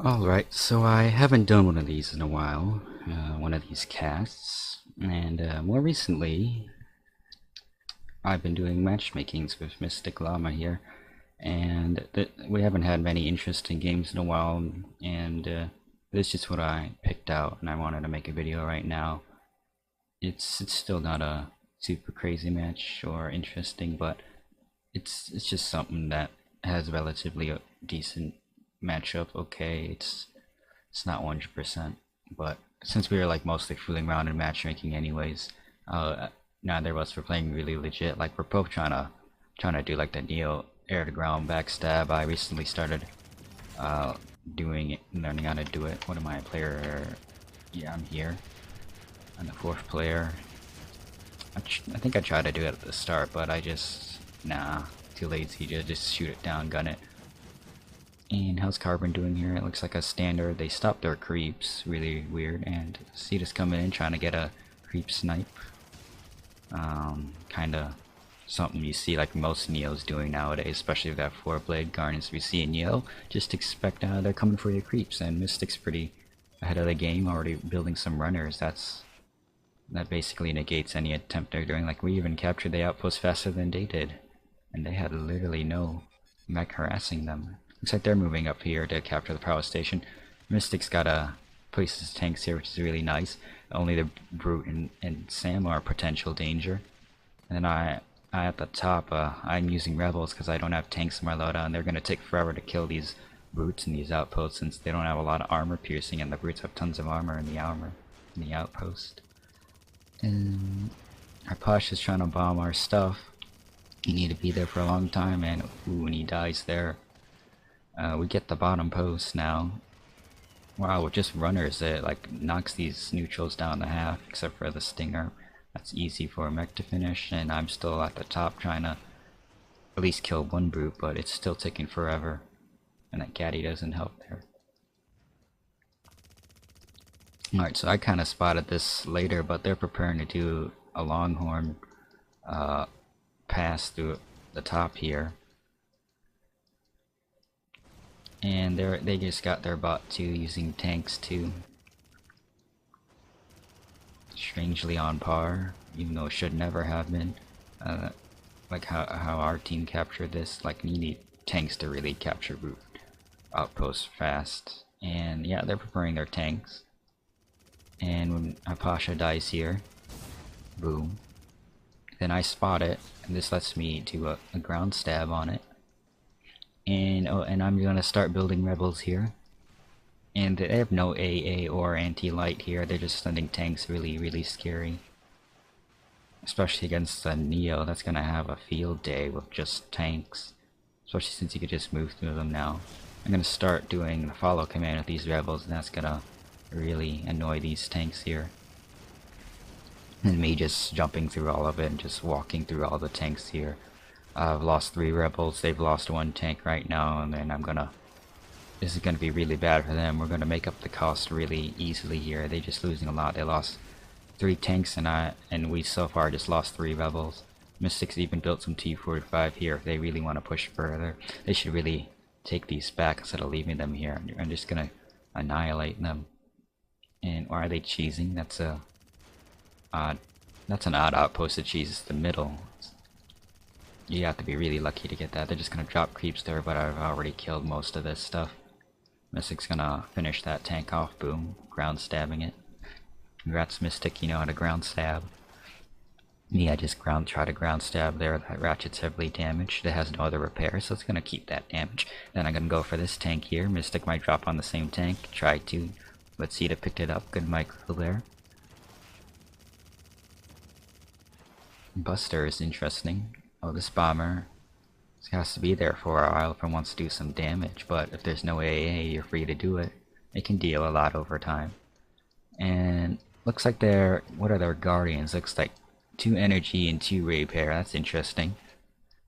Alright, so I haven't done one of these in a while, one of these casts, and more recently I've been doing matchmakings with Mystic Llama here, and we haven't had many interesting games in a while, and this is just what I picked out, and I wanted to make a video right now. It's still not a super crazy match or interesting, but it's just something that has relatively a decent matchup. Okay, it's not 100%, but since we were like mostly fooling around in matchmaking anyways, neither of us were playing really legit. Like we're both trying to do like the Neo air to ground backstab. I recently started doing it, learning how to do it. What am I, a player? Yeah, I'm here. I'm the fourth player. I think I tried to do it at the start, but I just too lazy to just shoot it down, gun it. And how's Carbon doing here? It looks like a standard. They stopped their creeps. Really weird. And Cetus coming in trying to get a creep snipe. Kinda something you see like most Neos doing nowadays, especially with that 4-blade Garnets we see in Neo. Just expect they're coming for your creeps, and Mystic's pretty ahead of the game, already building some runners. That basically negates any attempt they're doing. Like we even captured the outpost faster than they did, and they had literally no mech harassing them. Looks like they're moving up here to capture the power station. Mystic's got a place his tanks here, which is really nice. Only the Brute and Sam are potential danger. And then I at the top, I'm using rebels because I don't have tanks in my loadout, and they're gonna take forever to kill these brutes in these outposts since they don't have a lot of armor piercing, and the brutes have tons of armor in the outpost. And our Posh is trying to bomb our stuff. You need to be there for a long time, and ooh, and he dies there. We get the bottom post now. Wow, with just runners, it like knocks these neutrals down to half, except for the stinger. That's easy for a mech to finish, and I'm still at the top trying to at least kill one brute, but it's still taking forever. And that Gaddy doesn't help there. Alright, so I kind of spotted this later, but they're preparing to do a longhorn pass through the top here. And they just got their bot 2 using tanks too. Strangely on par, even though it should never have been. Like how our team captured this, like you need tanks to really capture root outposts fast. And yeah, they're preparing their tanks. And when Apasha dies here, boom. Then I spot it, and this lets me do a ground stab on it. And I'm gonna start building rebels here. And they have no AA or anti-light here, they're just sending tanks. Really scary. Especially against the Neo, that's gonna have a field day with just tanks. Especially since you could just move through them now. I'm gonna start doing the follow command with these rebels, and that's gonna really annoy these tanks here. And me just jumping through all of it and just walking through all the tanks here. I've lost 3 rebels, they've lost 1 tank right now, and then this is gonna be really bad for them. We're gonna make up the cost really easily here. They're just losing a lot. They lost 3 tanks, and we so far just lost 3 rebels. Mystics even built some T-45 here if they really want to push further. They should really take these back instead of leaving them here. I'm just gonna annihilate them. And why are they cheesing? That's an odd outpost that cheeses the middle. You have to be really lucky to get that. They're just gonna drop creeps there, but I've already killed most of this stuff. Mystic's gonna finish that tank off, boom, ground stabbing it. Congrats Mystic, you know how to ground stab. Yeah, just try to ground stab there. That ratchet's heavily damaged. It has no other repair, so it's gonna keep that damage. Then I'm gonna go for this tank here. Mystic might drop on the same tank. Try to. Let's see, to picked it up. Good micro there. Buster is interesting. Oh, this bomber has to be there for a while if it wants to do some damage, but if there's no AA, you're free to do it. It can deal a lot over time. And looks like what are their guardians? Looks like 2 energy and 2 repair. That's interesting.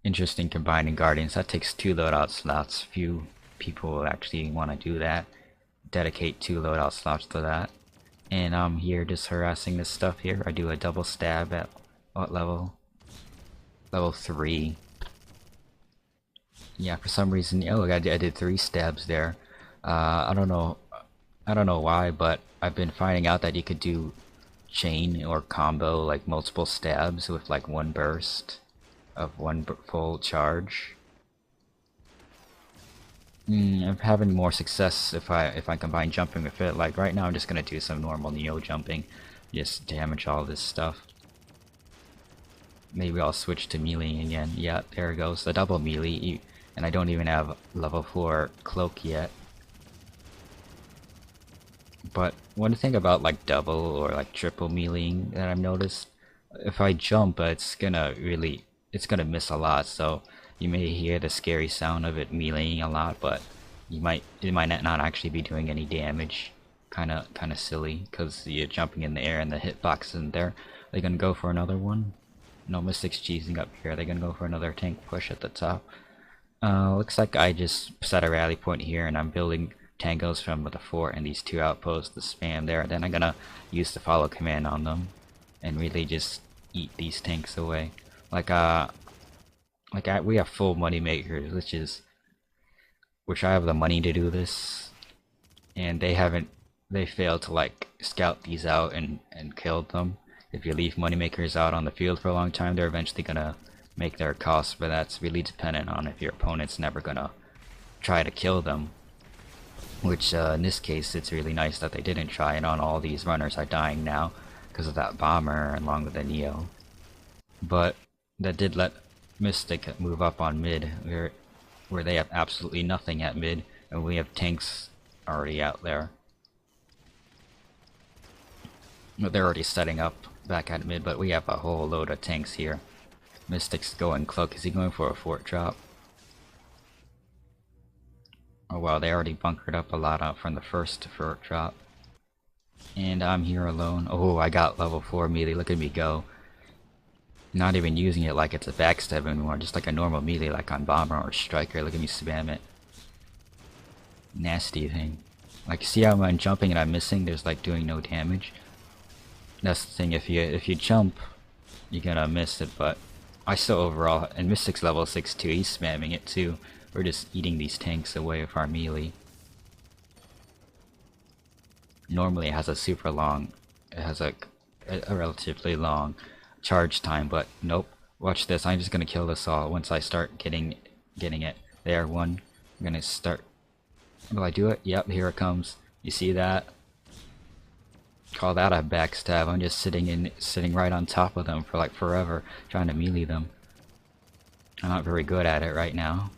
Interesting combining guardians. That takes 2 loadout slots. Few people actually want to do that. Dedicate 2 loadout slots to that. And I'm here just harassing this stuff here. I do a double stab at what level? Level 3. Yeah, for some reason, oh, I did 3 stabs there. I don't know. I don't know why, but I've been finding out that you could do chain or combo like multiple stabs with like one burst of one full charge. I'm having more success if I combine jumping with it. Like right now, I'm just gonna do some normal Neo jumping, just damage all this stuff. Maybe I'll switch to melee again. Yeah, there it goes, the double melee, and I don't even have level 4 cloak yet. But one thing about like double or like triple meleeing that I've noticed, if I jump, it's gonna miss a lot. So you may hear the scary sound of it meleeing a lot, but it might not actually be doing any damage. Kinda silly, because you're jumping in the air and the hitbox isn't there. They're gonna go for another one. No, Mystic's cheesing up here. They're gonna go for another tank push at the top. Looks like I just set a rally point here and I'm building tangos from the fort and these 2 outposts to spam there. Then I'm gonna use the follow command on them and really just eat these tanks away. We have full money makers, which I have the money to do this, and they failed to like scout these out and kill them. If you leave moneymakers out on the field for a long time, they're eventually gonna make their costs, but that's really dependent on if your opponent's never gonna try to kill them. Which in this case, it's really nice that they didn't try, and on all these runners are dying now because of that bomber along with the Neo. But that did let Mystic move up on mid, where they have absolutely nothing at mid, and we have tanks already out there. They're already setting up back at mid, but we have a whole load of tanks here. Mystic's going cloak. Is he going for a fort drop? Oh wow, they already bunkered up a lot out from the first fort drop. And I'm here alone. Oh, I got level 4 melee. Look at me go. Not even using it like it's a backstab anymore, just like a normal melee like on Bomber or Striker. Look at me spam it. Nasty thing. Like, see how I'm jumping and I'm missing? There's like doing no damage. That's the thing, if you jump, you're gonna miss it, but I still overall, and Mystic's level 6 too, he's spamming it too. We're just eating these tanks away with our melee. Normally it has a super long, it has a relatively long charge time, but nope. Watch this, I'm just gonna kill this all once I start getting it. There, one. I'm gonna start. Will I do it? Yep, here it comes. You see that? Call that a backstab. I'm just sitting right on top of them for like forever, trying to melee them. I'm not very good at it right now.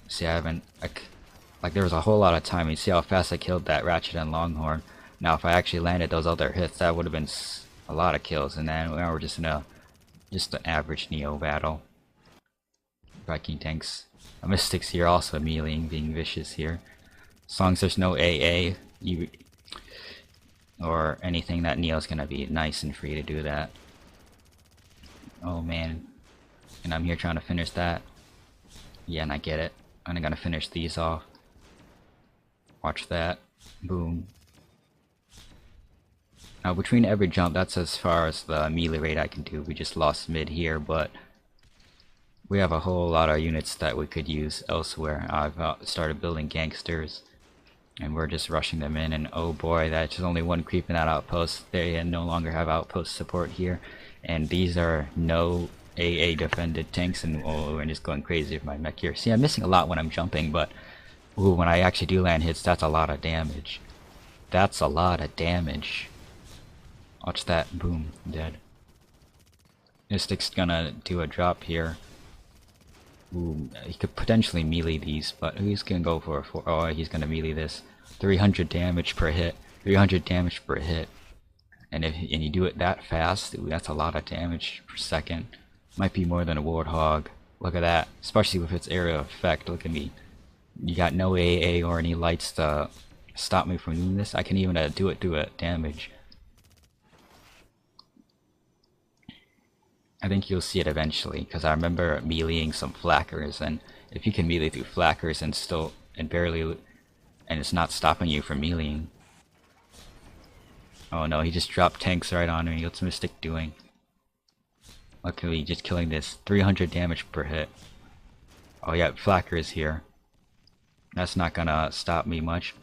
See, I haven't like there was a whole lot of time. You see how fast I killed that Ratchet and Longhorn. Now if I actually landed those other hits, that would have been a lot of kills, and then now we're just in just an average Neo battle. Viking tanks. Mystics here also meleeing, being vicious here. As long as there's no AA or anything, that Neo's gonna be nice and free to do that. Oh man. And I'm here trying to finish that. Yeah, and I get it. And I'm gonna finish these off. Watch that. Boom. Now between every jump, that's as far as the melee rate I can do. We just lost mid here, but we have a whole lot of units that we could use elsewhere. I've started building gangsters, and we're just rushing them in, and oh boy, that's just only one creep in that outpost. They no longer have outpost support here, and these are no AA defended tanks, and oh, I'm just going crazy with my mech here. See, I'm missing a lot when I'm jumping, but ooh, when I actually do land hits, that's a lot of damage. That's a lot of damage. Watch that. Boom. Dead. Mystic's gonna do a drop here. Ooh, he could potentially melee these, but he's gonna go for a 4. Oh, he's gonna melee this. 300 damage per hit. 300 damage per hit. And you do it that fast, ooh, that's a lot of damage per second. Might be more than a Warthog. Look at that. Especially with its area effect. Look at me. You got no AA or any lights to stop me from doing this. I can even do it damage. I think you'll see it eventually, because I remember meleeing some flackers, and if you can melee through flackers and barely, and it's not stopping you from meleeing. Oh no, he just dropped tanks right on me. What's Mystic doing? Luckily, just killing this. 300 damage per hit. Oh yeah, flacker is here. That's not gonna stop me much.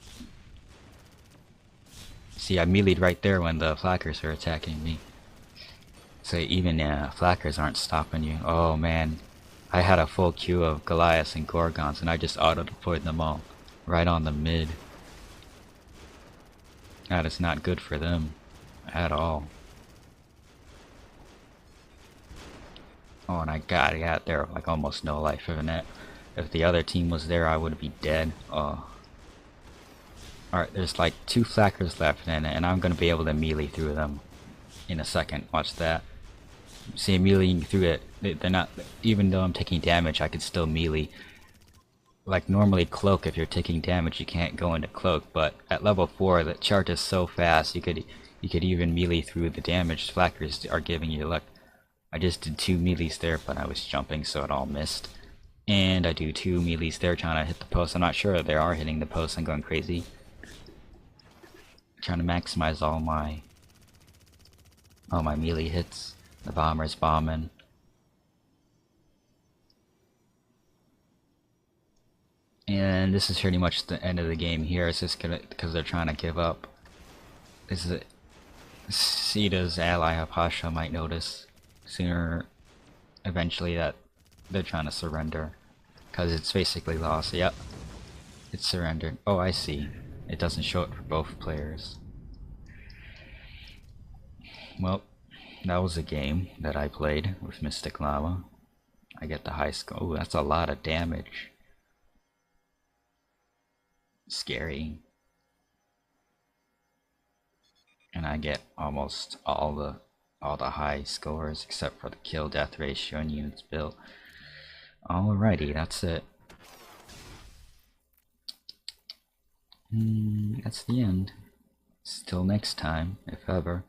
See, I melee'd right there when the flackers were attacking me. So even flackers aren't stopping you. Oh man, I had a full queue of Goliaths and Gorgons and I just auto-deployed them all right on the mid. That is not good for them at all. Oh, and I got there like almost no life. If the other team was there, I would be dead. Oh. Alright, there's like 2 flackers left and I'm gonna be able to melee through them in a second. Watch that. See, meleeing through it, they're not, even though I'm taking damage, I could still melee. Like normally cloak, if you're taking damage, you can't go into cloak, but at level 4, the chart is so fast, you could even melee through the damage flackers are giving you. Look, I just did 2 melees there, but I was jumping, so it all missed. And I do 2 melees there trying to hit the post. I'm not sure if they are hitting the post. I'm going crazy. Trying to maximize all my melee hits. The bomber's bombing. And this is pretty much the end of the game here. It's just gonna, because they're trying to give up. This is Sita's ally Hapasha might notice sooner, eventually, that they're trying to surrender. Because it's basically lost. Yep. It's surrendered. Oh, I see. It doesn't show it for both players. Well, that was a game that I played with Mystic Lava. I get the high score. Oh, that's a lot of damage. Scary. And I get almost all the high scores except for the kill death ratio and units built. Alrighty, that's it. That's the end. Till next time, if ever.